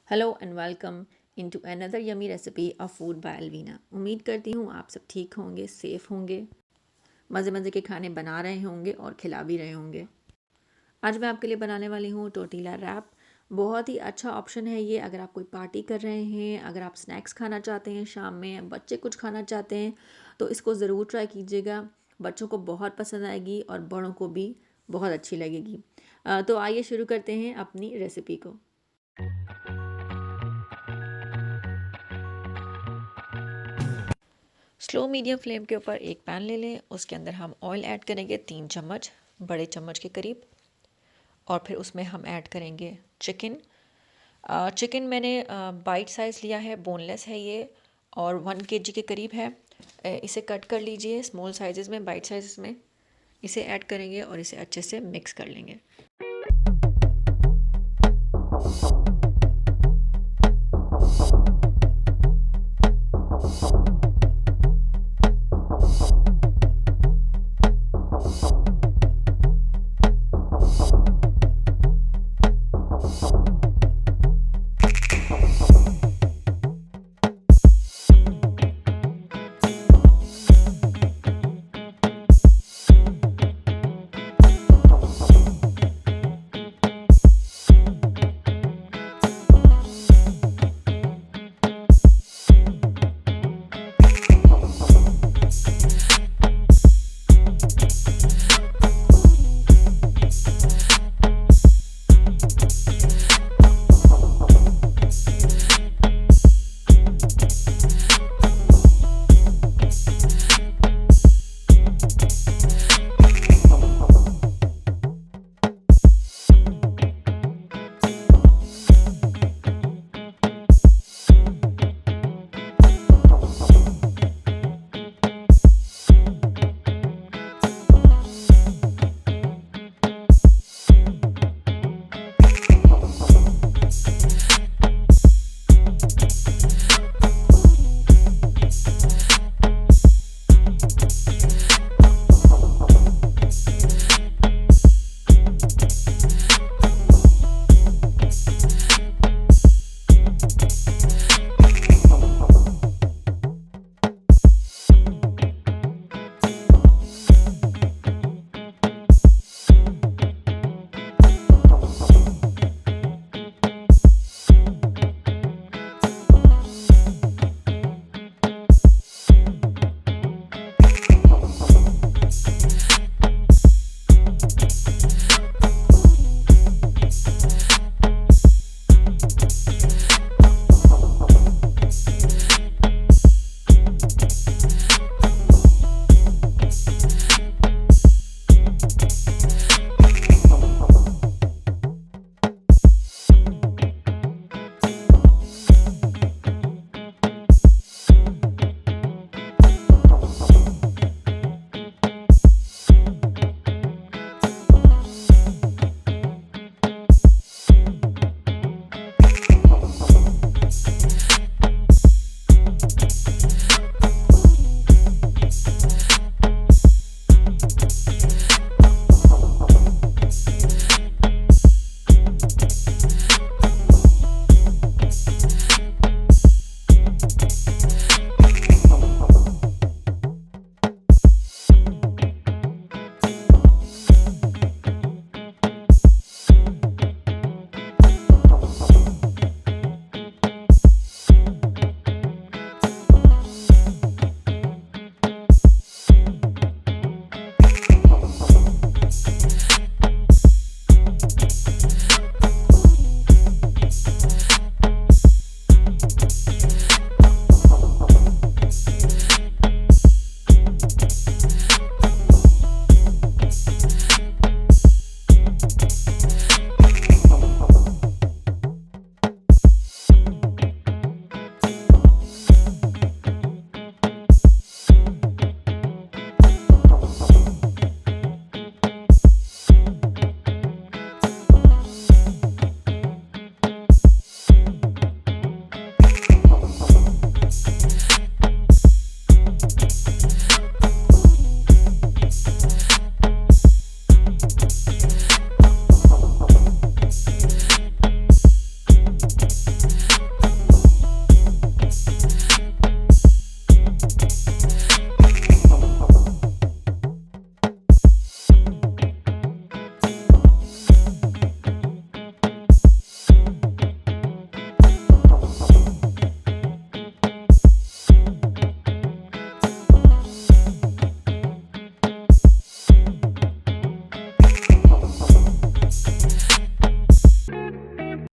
Hello and welcome into another yummy recipe of food by Alvina. उम्मीद करती हूँ आप सब ठीक होंगे, सेफ़ होंगे, मज़े मज़े के खाने बना रहे होंगे और खिला भी रहे होंगे। आज मैं आपके लिए बनाने वाली हूँ टोर्टिला रैप। बहुत ही अच्छा ऑप्शन है ये अगर आप कोई पार्टी कर रहे हैं, अगर आप स्नैक्स खाना चाहते हैं शाम में, बच्चे कुछ खाना चाहते हैं तो इसको ज़रूर ट्राई कीजिएगा। बच्चों को बहुत पसंद आएगी और बड़ों को भी बहुत अच्छी लगेगी। तो आइए शुरू करते हैं अपनी रेसिपी को। स्लो मीडियम फ्लेम के ऊपर एक पैन ले लें। उसके अंदर हम ऑयल ऐड करेंगे 3 चम्मच, बड़े चम्मच के करीब। और फिर उसमें हम ऐड करेंगे चिकन। चिकन मैंने बाइट साइज़ लिया है, बोनलेस है ये और 1 kg के करीब है। इसे कट कर लीजिए स्मॉल साइज़ में, बाइट साइज़ में। इसे ऐड करेंगे और इसे अच्छे से मिक्स कर लेंगे।